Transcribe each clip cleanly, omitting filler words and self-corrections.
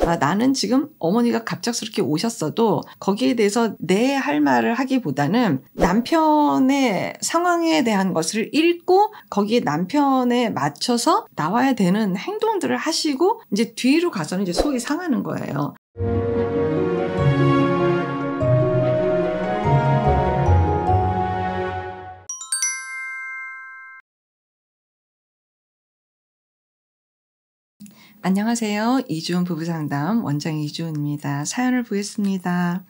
나는 지금 어머니가 갑작스럽게 오셨어도 거기에 대해서 내 할 말을 하기보다는 남편의 상황에 대한 것을 읽고 거기에 남편에 맞춰서 나와야 되는 행동들을 하시고 이제 뒤로 가서는 이제 속이 상하는 거예요. 안녕하세요. 이주은 부부상담 원장 이주은입니다. 사연을 보겠습니다.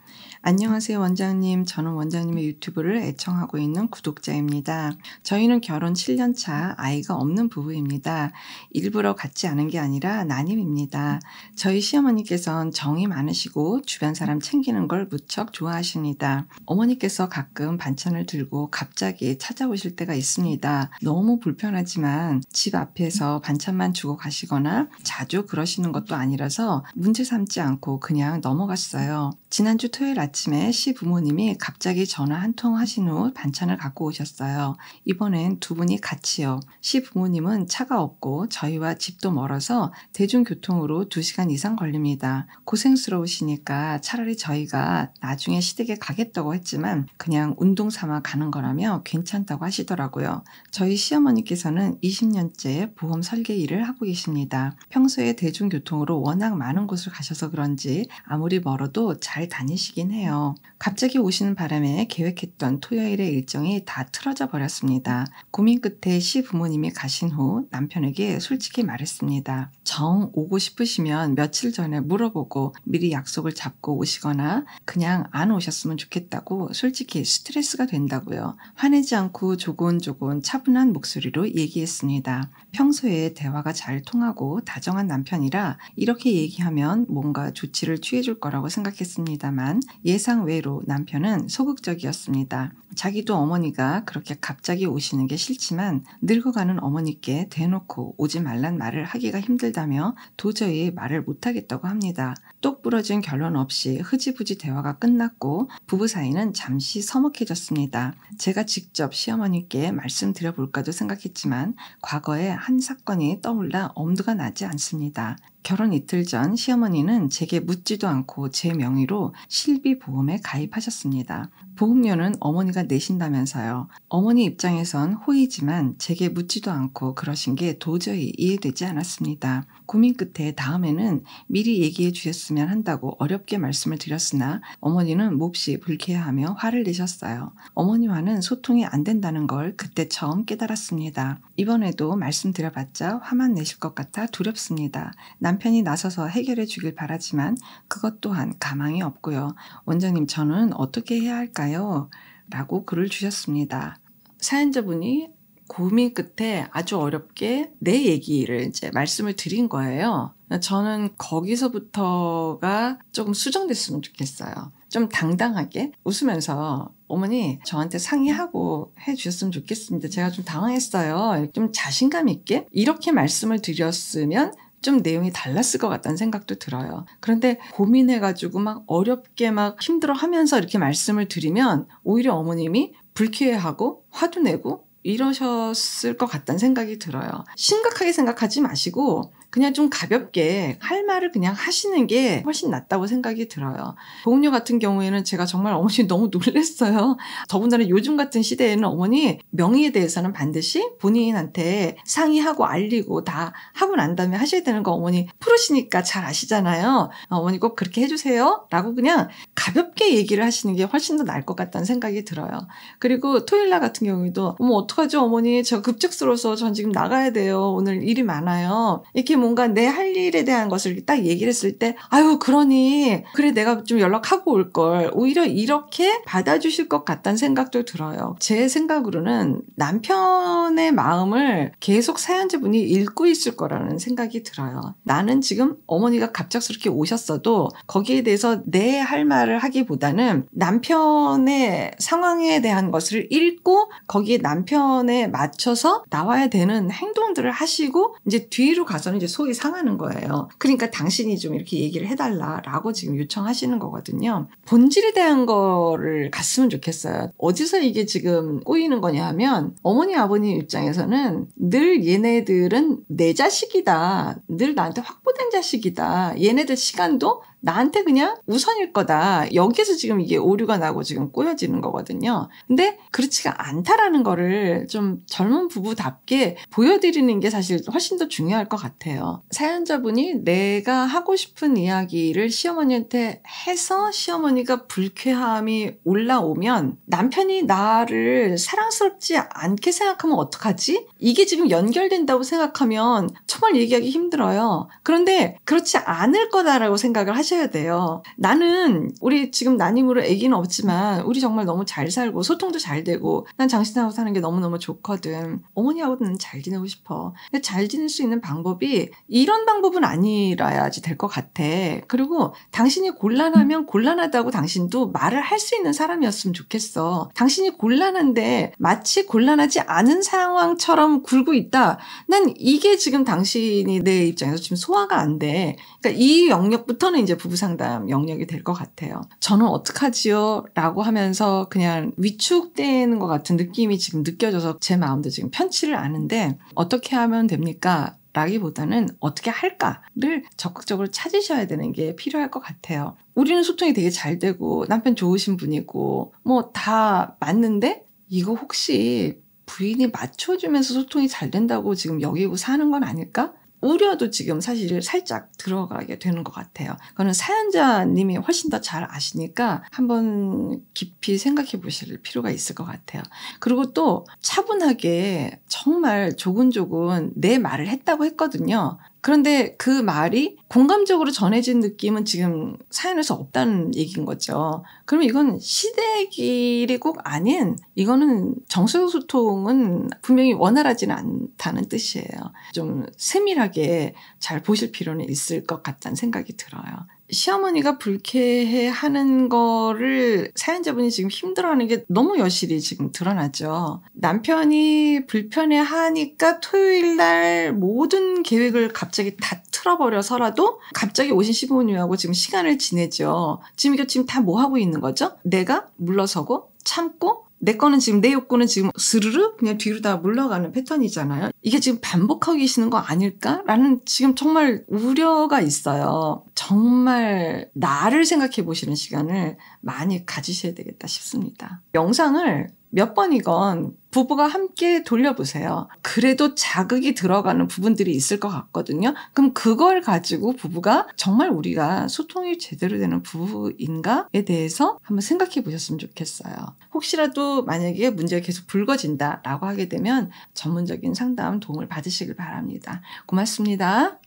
안녕하세요 원장님. 저는 원장님의 유튜브를 애청하고 있는 구독자입니다. 저희는 결혼 7년 차 아이가 없는 부부입니다. 일부러 갖지 않은 게 아니라 난임입니다. 저희 시어머니께서는 정이 많으시고 주변 사람 챙기는 걸 무척 좋아하십니다. 어머니께서 가끔 반찬을 들고 갑자기 찾아오실 때가 있습니다. 너무 불편하지만 집 앞에서 반찬만 주고 가시거나 자주 그러시는 것도 아니라서 문제 삼지 않고 그냥 넘어갔어요. 지난주 토요일 아침에 시부모님이 갑자기 전화 한 통 하신 후 반찬을 갖고 오셨어요. 이번엔 두 분이 같이요. 시부모님은 차가 없고 저희와 집도 멀어서 대중교통으로 2시간 이상 걸립니다. 고생스러우시니까 차라리 저희가 나중에 시댁에 가겠다고 했지만 그냥 운동 삼아 가는 거라며 괜찮다고 하시더라고요. 저희 시어머니께서는 20년째 보험 설계 일을 하고 계십니다. 평소에 대중교통으로 워낙 많은 곳을 가셔서 그런지 아무리 멀어도 잘 다니시긴 해요. 갑자기 오시는 바람에 계획했던 토요일의 일정이 다 틀어져 버렸습니다. 고민 끝에 시부모님이 가신 후 남편에게 솔직히 말했습니다. 정 오고 싶으시면 며칠 전에 물어보고 미리 약속을 잡고 오시거나 그냥 안 오셨으면 좋겠다고 솔직히 스트레스가 된다고요. 화내지 않고 조곤조곤 차분한 목소리로 얘기했습니다. 평소에 대화가 잘 통하고 다정한 남편이라 이렇게 얘기하면 뭔가 조치를 취해줄 거라고 생각했습니다만 예상 외로 남편은 소극적이었습니다. 자기도 어머니가 그렇게 갑자기 오시는 게 싫지만 늙어가는 어머니께 대놓고 오지 말란 말을 하기가 힘들다며 도저히 말을 못하겠다고 합니다. 똑 부러진 결론 없이 흐지부지 대화가 끝났고 부부 사이는 잠시 서먹해졌습니다. 제가 직접 시어머니께 말씀드려볼까도 생각했지만 과거에 한 사건이 떠올라 엄두가 나지 않습니다. 결혼 이틀 전 시어머니는 제게 묻지도 않고 제 명의로 실비보험에 가입하셨습니다. 보험료는 어머니가 내신다면서요. 어머니 입장에선 호의지만 제게 묻지도 않고 그러신 게 도저히 이해되지 않았습니다. 고민 끝에 다음에는 미리 얘기해 주셨으면 한다고 어렵게 말씀을 드렸으나 어머니는 몹시 불쾌해하며 화를 내셨어요. 어머니와는 소통이 안 된다는 걸 그때 처음 깨달았습니다. 이번에도 말씀드려봤자 화만 내실 것 같아 두렵습니다. 남편이 나서서 해결해 주길 바라지만 그것 또한 가망이 없고요. 원장님, 저는 어떻게 해야 할까요? 라고 글을 주셨습니다. 사연자분이 고민 끝에 아주 어렵게 내 얘기를 이제 말씀을 드린 거예요. 저는 거기서부터가 조금 수정됐으면 좋겠어요. 좀 당당하게 웃으면서 어머니 저한테 상의하고 해주셨으면 좋겠습니다. 제가 좀 당황했어요. 좀 자신감 있게 이렇게 말씀을 드렸으면 좀 내용이 달랐을 것 같다는 생각도 들어요. 그런데 고민해가지고 막 어렵게 막 힘들어하면서 이렇게 말씀을 드리면 오히려 어머님이 불쾌해하고 화도 내고 이러셨을 것 같다는 생각이 들어요. 심각하게 생각하지 마시고 그냥 좀 가볍게 할 말을 그냥 하시는 게 훨씬 낫다고 생각이 들어요. 보험료 같은 경우에는 제가 정말 어머니 너무 놀랐어요. 더군다나 요즘 같은 시대에는 어머니 명의에 대해서는 반드시 본인한테 상의하고 알리고 다 하고 난 다음에 하셔야 되는 거 어머니 프로시니까 잘 아시잖아요. 어머니 꼭 그렇게 해주세요 라고 그냥 가볍게 얘기를 하시는 게 훨씬 더 나을 것 같다는 생각이 들어요. 그리고 토요일날 같은 경우에도 어머 어떡하죠 어머니 저 급작스러워서 전 지금 나가야 돼요. 오늘 일이 많아요. 이렇게 뭔가 내 할 일에 대한 것을 딱 얘기를 했을 때 아유 그러니 그래 내가 좀 연락하고 올걸 오히려 이렇게 받아주실 것 같다는 생각도 들어요. 제 생각으로는 남편의 마음을 계속 사연자분이 읽고 있을 거라는 생각이 들어요. 나는 지금 어머니가 갑작스럽게 오셨어도 거기에 대해서 내 할 말을 하기보다는 남편의 상황에 대한 것을 읽고 거기에 남편에 맞춰서 나와야 되는 행동들을 하시고 이제 뒤로 가서는 이제 속이 상하는 거예요. 그러니까 당신이 좀 이렇게 얘기를 해달라라고 지금 요청하시는 거거든요. 본질에 대한 거를 갔으면 좋겠어요. 어디서 이게 지금 꼬이는 거냐 하면 어머니 아버님 입장에서는 늘 얘네들은 내 자식이다. 늘 나한테 확보된 자식이다. 얘네들 시간도 나한테 그냥 우선일 거다. 여기에서 지금 이게 오류가 나고 지금 꼬여지는 거거든요. 근데 그렇지가 않다라는 거를 좀 젊은 부부답게 보여드리는 게 사실 훨씬 더 중요할 것 같아요. 사연자분이 내가 하고 싶은 이야기를 시어머니한테 해서 시어머니가 불쾌함이 올라오면 남편이 나를 사랑스럽지 않게 생각하면 어떡하지? 이게 지금 연결된다고 생각하면 정말 얘기하기 힘들어요. 그런데 그렇지 않을 거다라고 생각을 하셔야 돼요. 나는 우리 지금 난임으로 아기는 없지만 우리 정말 너무 잘 살고 소통도 잘 되고 난 당신하고 사는 게 너무너무 좋거든. 어머니하고는 잘 지내고 싶어. 근데 잘 지낼 수 있는 방법이 이런 방법은 아니라야지 될 것 같아. 그리고 당신이 곤란하면 곤란하다고 당신도 말을 할 수 있는 사람이었으면 좋겠어. 당신이 곤란한데 마치 곤란하지 않은 상황처럼 굴고 있다. 난 이게 지금 당신이 내 입장에서 지금 소화가 안 돼. 그러니까 이 영역부터는 이제 부부상담 영역이 될 것 같아요. 저는 어떡하지요? 라고 하면서 그냥 위축되는 것 같은 느낌이 지금 느껴져서 제 마음도 지금 편치를 않은데 어떻게 하면 됩니까? 라기보다는 어떻게 할까를 적극적으로 찾으셔야 되는 게 필요할 것 같아요. 우리는 소통이 되게 잘 되고 남편 좋으신 분이고 뭐 다 맞는데 이거 혹시 부인이 맞춰주면서 소통이 잘 된다고 지금 여기고 사는 건 아닐까? 우려도 지금 사실 살짝 들어가게 되는 것 같아요. 그거는 사연자님이 훨씬 더 잘 아시니까 한번 깊이 생각해 보실 필요가 있을 것 같아요. 그리고 또 차분하게 정말 조근조근 내 말을 했다고 했거든요. 그런데 그 말이 공감적으로 전해진 느낌은 지금 사연에서 없다는 얘기인 거죠. 그럼 이건 시댁일이 꼭 아닌 이거는 정서적 소통은 분명히 원활하지는 않다는 뜻이에요. 좀 세밀하게 잘 보실 필요는 있을 것 같다는 생각이 들어요. 시어머니가 불쾌해하는 거를 사연자분이 지금 힘들어하는 게 너무 여실히 지금 드러나죠. 남편이 불편해하니까 토요일 날 모든 계획을 갑자기 다 틀어버려서라도 갑자기 오신 시부모님하고 지금 시간을 지내죠. 지금 이거 지금 다 뭐 하고 있는 거죠? 내가 물러서고 참고 내 거는 지금 내 욕구는 지금 스르르 그냥 뒤로 다 물러가는 패턴이잖아요. 이게 지금 반복하고 계시는 거 아닐까라는 지금 정말 우려가 있어요. 정말 나를 생각해 보시는 시간을 많이 가지셔야 되겠다 싶습니다. 영상을 몇 번이건 부부가 함께 돌려보세요. 그래도 자극이 들어가는 부분들이 있을 것 같거든요. 그럼 그걸 가지고 부부가 정말 우리가 소통이 제대로 되는 부부인가에 대해서 한번 생각해 보셨으면 좋겠어요. 혹시라도 만약에 문제가 계속 불거진다라고 하게 되면 전문적인 상담 도움을 받으시길 바랍니다. 고맙습니다.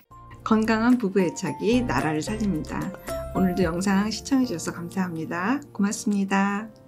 건강한 부부 애착이 나라를 살립니다. 오늘도 영상 시청해 주셔서 감사합니다. 고맙습니다.